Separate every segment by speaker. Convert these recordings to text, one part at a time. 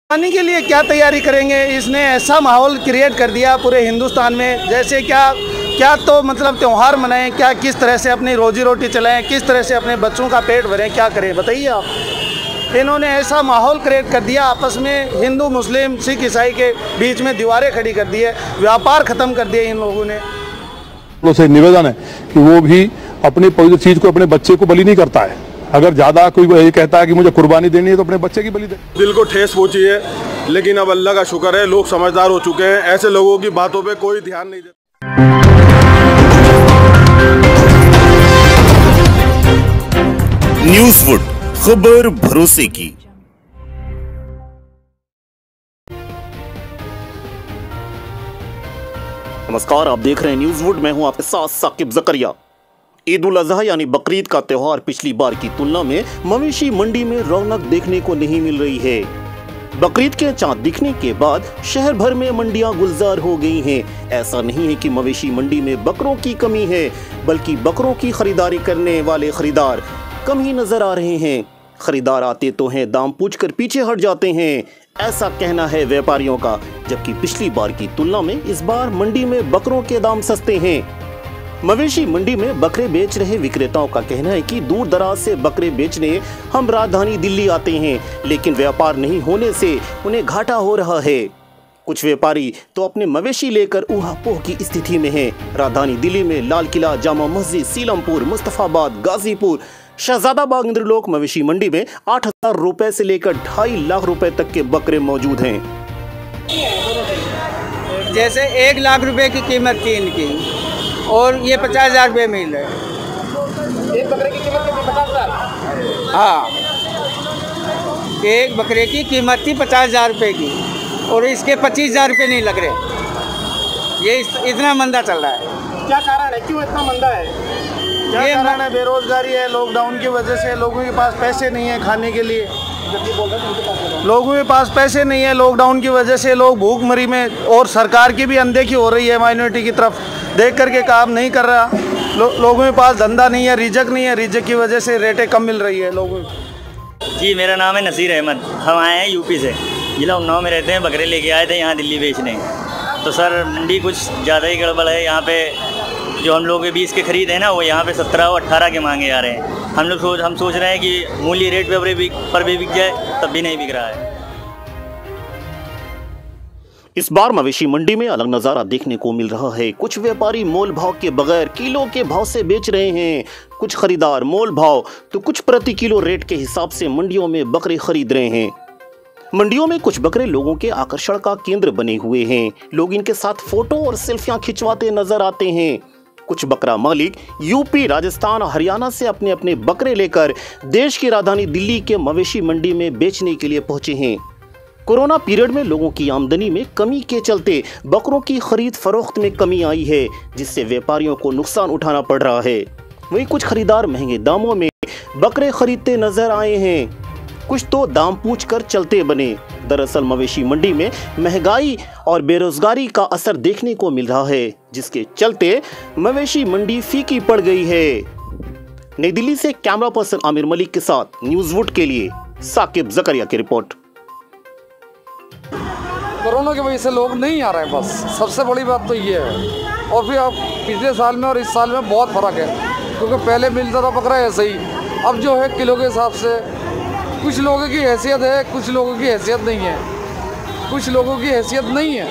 Speaker 1: आने के लिए क्या तैयारी करेंगे? इसने ऐसा माहौल क्रिएट कर दिया पूरे हिंदुस्तान में, जैसे क्या तो मतलब त्यौहार मनाएं, क्या किस तरह से अपनी रोजी रोटी चलाएं, किस तरह से अपने बच्चों का पेट भरें, क्या करें बताइए आप। इन्होंने ऐसा माहौल क्रिएट कर दिया, आपस में हिंदू मुस्लिम सिख ईसाई के बीच में दीवारें खड़ी कर दी है, व्यापार ख़त्म कर दिया इन लोगों ने।
Speaker 2: से निवेदन है कि वो भी अपनी पवित्र चीज़ को, अपने बच्चे को बलि नहीं करता है। अगर ज़्यादा कोई ये कहता है कि मुझे कुर्बानी देनी है तो अपने बच्चे की बलि दे।
Speaker 3: दिल को ठेस पहुंची है, लेकिन अब अल्लाह का शुक्र है लोग समझदार हो चुके हैं, ऐसे लोगों की बातों पे कोई ध्यान नहीं देता।
Speaker 4: न्यूज़वुड, खबर भरोसे की। नमस्कार, आप देख रहे हैं न्यूज़वुड। मैं हूं आपके साथ साकिब जकरिया। ईद उल अजहा यानी बकरीद का त्योहार पिछली बार की तुलना में मवेशी मंडी में रौनक देखने को नहीं मिल रही है। बकरीद के चांद दिखने के बाद शहर भर में मंडियां गुलजार हो गई हैं। ऐसा नहीं है कि मवेशी मंडी में बकरों की कमी है, बल्कि बकरों की खरीदारी करने वाले खरीदार कम ही नजर आ रहे हैं। खरीदार आते तो हैं, दाम पूछकर पीछे हट जाते हैं, ऐसा कहना है व्यापारियों का। जबकि पिछली बार की तुलना में इस बार मंडी में बकरों के दाम सस्ते हैं। मवेशी मंडी में बकरे बेच रहे विक्रेताओं का कहना है कि दूर दराज से बकरे बेचने हम राजधानी दिल्ली आते हैं, लेकिन व्यापार नहीं होने से उन्हें घाटा हो रहा है। कुछ व्यापारी तो अपने मवेशी लेकर ऊहापोह की स्थिति में हैं। राजधानी दिल्ली में लाल किला, जामा मस्जिद, सीलमपुर, मुस्तफाबाद, गाजीपुर, शहजादाबाग, इंद्रलोक मवेशी मंडी में 8,000 रुपए से लेकर 2.5 लाख रुपए तक के बकरे मौजूद हैं।
Speaker 5: जैसे 1 लाख रुपए की कीमत थी इनकी और ये 50,000 रुपये मिल रहे।
Speaker 6: एक बकरे की कीमत कितनी? 50,000।
Speaker 5: हाँ, एक बकरे की कीमत थी 50,000 रुपये की और इसके 25,000 रुपये नहीं लग रहे। ये इतना मंदा चल रहा है।
Speaker 6: क्या कारण है, क्यों इतना मंदा है?
Speaker 1: क्या कारण है? बेरोजगारी है, लॉकडाउन की वजह से लोगों के पास पैसे नहीं है खाने के लिए। लोगों के पास पैसे नहीं है, लॉकडाउन की वजह से लोग भूखमरी में, और सरकार की भी अनदेखी हो रही है माइनॉरिटी की तरफ, देख करके काम नहीं कर रहा। लोगों के पास धंधा नहीं है, रिजक नहीं है, रिजक की वजह से रेटें कम मिल रही है लोगों को।
Speaker 7: जी, मेरा नाम है नसीर अहमद। हम आए हैं यूपी से, जिला उन्नाव में रहते हैं। बकरे लेके आए थे यहाँ दिल्ली बेचने। तो सर मंडी कुछ ज़्यादा ही गड़बड़ है। यहाँ पे जो हम लोग 20 के खरीद है ना, वो यहाँ पे 17 और 18 के मांगे जा रहे हैं। हम सोच रहे हैं कि मूल्य रेट पर भी बिक जाए, तब भी नहीं बिक रहा है।
Speaker 4: इस बार मवेशी मंडी में अलग नजारा देखने को मिल रहा है। कुछ व्यापारी मोल भाव के बगैर किलो के भाव से बेच रहे हैं। कुछ खरीदार मोल भाव तो कुछ प्रति किलो रेट के हिसाब से मंडियों में बकरे खरीद रहे हैं। मंडियों में कुछ बकरे लोगों के आकर्षण का केंद्र बने हुए हैं। लोग इनके साथ फोटो और सेल्फियां खिंचवाते नजर आते हैं। कुछ बकरा मालिक यूपी, राजस्थान और हरियाणा से अपने अपने बकरे लेकर देश की राजधानी दिल्ली के मवेशी मंडी में बेचने के लिए पहुंचे हैं। कोरोना पीरियड में लोगों की आमदनी में कमी के चलते बकरों की खरीद फरोख्त में कमी आई है, जिससे व्यापारियों को नुकसान उठाना पड़ रहा है। वहीं कुछ खरीदार महंगे दामों में बकरे खरीदते नजर आए हैं। कुछ तो दाम पूछकर चलते बने। दरअसल मवेशी मंडी में महंगाई और बेरोजगारी का असर देखने को मिल रहा है, जिसके चलते मवेशी मंडी फीकी पड़ गई है। नई दिल्ली से कैमरा पर्सन आमिर मलिक के साथ न्यूज़वुड के लिए साकिब जकरिया की रिपोर्ट।
Speaker 8: कोरोना की वजह से लोग नहीं आ रहे हैं, बस सबसे बड़ी बात तो ये है। और फिर अब पिछले साल में और इस साल में बहुत फ़र्क है, क्योंकि पहले मिलता था बकरा ऐसे ही, अब जो है किलो के हिसाब से। कुछ लोगों की हैसियत है, कुछ लोगों की हैसियत नहीं है। कुछ लोगों की हैसियत नहीं है।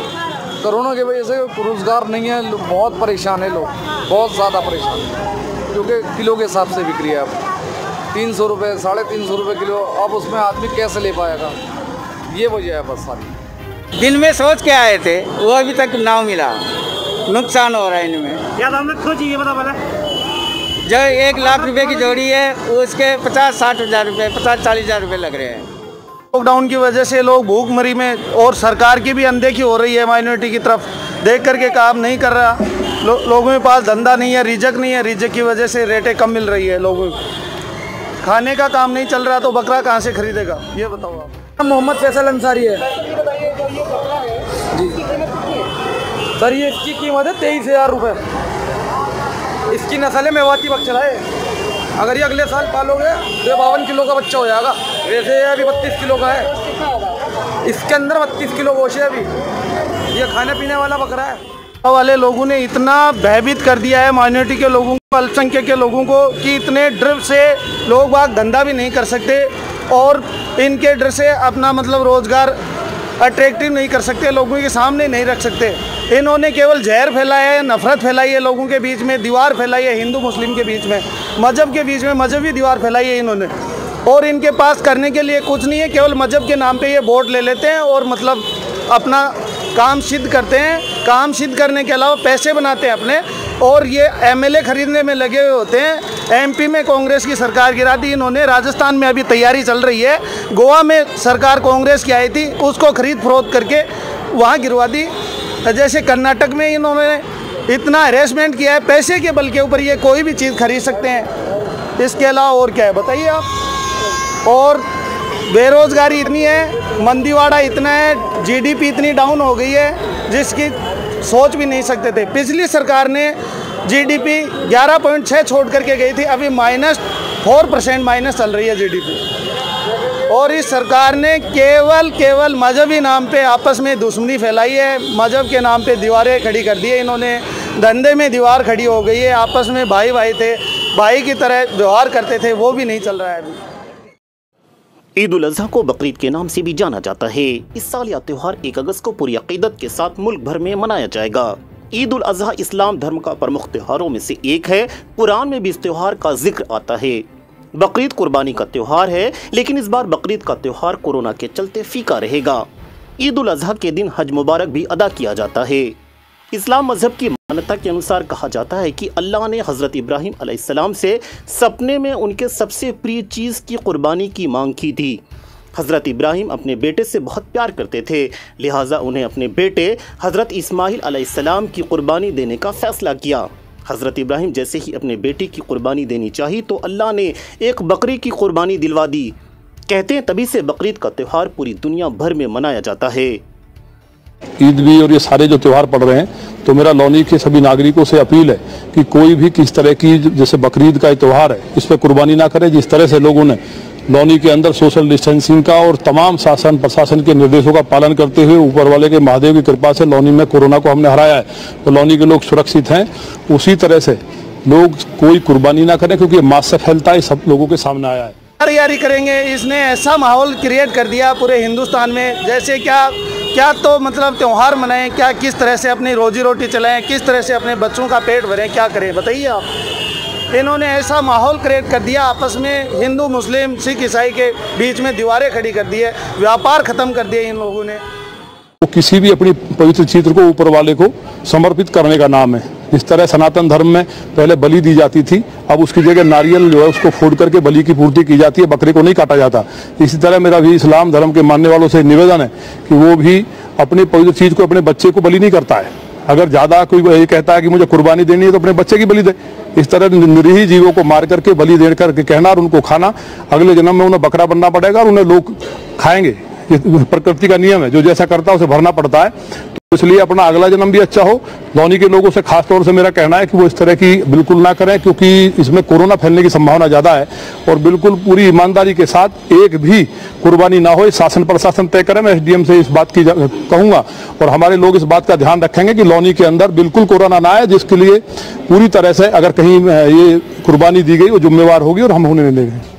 Speaker 8: कोरोना की वजह से रोज़गार नहीं है, बहुत परेशान है लोग, बहुत ज़्यादा परेशान है, क्योंकि किलो के हिसाब से बिक्री है। अब 300 रुपये, 350 रुपये किलो, अब उसमें आदमी कैसे ले पाएगा? ये वजह है बस सारी।
Speaker 5: दिन में सोच के आए थे, वो अभी तक ना मिला, नुकसान हो रहा है इनमें।
Speaker 6: क्या दाम में सोचिए, बता पहले।
Speaker 5: जो 1 लाख रुपए की जोड़ी है, उसके 50-60 हज़ार रुपये, 50-40 हज़ार रुपये लग रहे हैं।
Speaker 1: लॉकडाउन की वजह से लोग भूखमरी में, और सरकार की भी अनदेखी हो रही है माइनॉरिटी की तरफ, देख करके काम नहीं कर रहा। लोगों के पास धंधा नहीं है, रिजक नहीं है, रिजक की वजह से रेटें कम मिल रही है लोगों को। खाने का काम नहीं चल रहा तो बकरा कहाँ से खरीदेगा, ये बताओ आप।
Speaker 8: मोहम्मद फैसल अंसारी है जी। सर ये इसकी कीमत है 23,000 रुपये। इसकी नस्ल है मेवाती बकचरा है। अगर ये अगले साल पालोगे तो 52 किलो का बच्चा हो जाएगा। वैसे ये अभी 32 किलो का है। इसके अंदर 32 किलो गोश्त है। अभी ये खाने पीने वाला बकरा है।
Speaker 1: वाले लोगों ने इतना भयभीत कर दिया है माइनॉरिटी के लोगों को, अल्पसंख्यक के लोगों को, कि इतने डर से लोग बाग धंधा भी नहीं कर सकते और इनके डर से अपना मतलब रोजगार अट्रैक्टिव नहीं कर सकते, लोगों के सामने नहीं रख सकते। इन्होंने केवल जहर फैलाया है, नफरत फैलाई है लोगों के बीच में, दीवार फैलाई है हिंदू मुस्लिम के बीच में, मजहब के बीच में मजहबी दीवार फैलाई है इन्होंने। और इनके पास करने के लिए कुछ नहीं है, केवल मजहब के नाम पे ये वोट ले लेते हैं और मतलब अपना काम सिद्ध करते हैं। काम सिद्ध करने के अलावा पैसे बनाते हैं अपने, और ये एमएलए खरीदने में लगे हुए होते हैं। एमपी में कांग्रेस की सरकार गिरा दी इन्होंने, राजस्थान में अभी तैयारी चल रही है, गोवा में सरकार कांग्रेस की आई थी, उसको खरीद फरोख्त करके वहाँ गिरवा दी। जैसे कर्नाटक में इन्होंने इतना हरेसमेंट किया है, पैसे के बल के ऊपर ये कोई भी चीज़ खरीद सकते हैं। इसके अलावा और क्या है बताइए आप। और बेरोज़गारी इतनी है, मंदीवाड़ा इतना है, जीडीपी इतनी डाउन हो गई है जिसकी सोच भी नहीं सकते थे। पिछली सरकार ने जीडीपी 11.6 छोड़ करके गई थी, अभी -4% माइनस चल रही है जीडीपी। और इस सरकार ने केवल मजहबी नाम पे आपस में दुश्मनी फैलाई है, मजहब के नाम पे दीवारें खड़ी कर दी है इन्होंने, धंधे में दीवार खड़ी हो गई है, आपस में भाई भाई थे, भाई की तरह व्यवहार करते थे, वो भी नहीं चल रहा है अभी।
Speaker 4: ईद उल अजहा को बकरीद के नाम से भी जाना जाता है। इस साल यह त्यौहार 1 अगस्त को पूरी अकीदत के साथ मुल्क भर में मनाया जाएगा। ईद उल अजहा इस्लाम धर्म का प्रमुख त्योहारों में से एक है। कुरान में भी इस त्योहार का जिक्र आता है। बकरीद कुर्बानी का त्योहार है, लेकिन इस बार बकरीद का त्योहार कोरोना के चलते फीका रहेगा। ईद उल अजहा के दिन हज मुबारक भी अदा किया जाता है। इस्लाम मजहब की मान्यता के अनुसार कहा जाता है कि अल्लाह ने हज़रत इब्राहीम अलैहिस्सलाम से सपने में उनके सबसे प्रिय चीज़ की कुर्बानी की मांग की थी। हज़रत इब्राहीम अपने बेटे से बहुत प्यार करते थे, लिहाजा उन्हें अपने बेटे हज़रत इस्माइल अलैहिस्सलाम की कुर्बानी देने का फ़ैसला किया। हज़रत इब्राहीम जैसे ही अपने बेटे की कुर्बानी देनी चाहिए तो अल्लाह ने एक बकरी की कुर्बानी दिलवा दी। कहते हैं तभी से बकरीद का त्यौहार पूरी दुनिया भर में मनाया जाता है।
Speaker 2: ईद भी और ये सारे जो त्यौहार पड़ रहे हैं, तो मेरा लौनी के सभी नागरिकों से अपील है कि कोई भी किस तरह की जैसे बकरीद का त्यौहार है इस पर कुर्बानी ना करें। जिस तरह से लोगों ने लौनी के अंदर सोशल डिस्टेंसिंग का और तमाम शासन प्रशासन के निर्देशों का पालन करते हुए ऊपर वाले के महादेव की कृपा से लौनी में कोरोना को हमने हराया है, तो लौनी के लोग सुरक्षित हैं। उसी तरह से लोग कोई कुर्बानी ना करें, क्योंकि मास्क से फैलता है, सब लोगों के सामने आया है।
Speaker 1: तैयारी करेंगे, इसने ऐसा माहौल क्रिएट कर दिया पूरे हिंदुस्तान में, जैसे क्या तो मतलब त्यौहार मनाएं, क्या किस तरह से अपनी रोजी रोटी चलाएं, किस तरह से अपने बच्चों का पेट भरें, क्या करें बताइए आप। इन्होंने ऐसा माहौल क्रिएट कर दिया, आपस में हिंदू मुस्लिम सिख ईसाई के बीच में दीवारें खड़ी कर दी है, व्यापार ख़त्म कर दिया इन लोगों ने।
Speaker 2: वो किसी भी अपनी पवित्र चित्र को ऊपर वाले को समर्पित करने का नाम है। जिस तरह सनातन धर्म में पहले बलि दी जाती थी, अब उसकी जगह नारियल जो है उसको फोड़ करके बलि की पूर्ति की जाती है, बकरे को नहीं काटा जाता। इसी तरह मेरा भी इस्लाम धर्म के मानने वालों से निवेदन है कि वो भी अपनी पवित्र चीज़ को, अपने बच्चे को बलि नहीं करता है। अगर ज़्यादा कोई ये कहता है कि मुझे कुर्बानी देनी है तो अपने बच्चे की बलि दे। इस तरह निरीह जीवों को मार करके बलि दे करके कहना और उनको खाना, अगले जन्म में उन्हें बकरा बनना पड़ेगा और उन्हें लोग खाएंगे। ये प्रकृति का नियम है, जो जैसा करता है उसे भरना पड़ता है। तो इसलिए अपना अगला जन्म भी अच्छा हो। लौनी के लोगों से खास तौर से मेरा कहना है कि वो इस तरह की बिल्कुल ना करें, क्योंकि इसमें कोरोना फैलने की संभावना ज़्यादा है। और बिल्कुल पूरी ईमानदारी के साथ एक भी कुर्बानी ना हो, शासन प्रशासन तय करें। मैं एसडीएम से इस बात की कहूँगा और हमारे लोग इस बात का ध्यान रखेंगे कि लौनी के अंदर बिल्कुल कोरोना ना आए, जिसके लिए पूरी तरह से अगर कहीं ये कुर्बानी दी गई वो जिम्मेवार होगी और हम होने नहीं देंगे।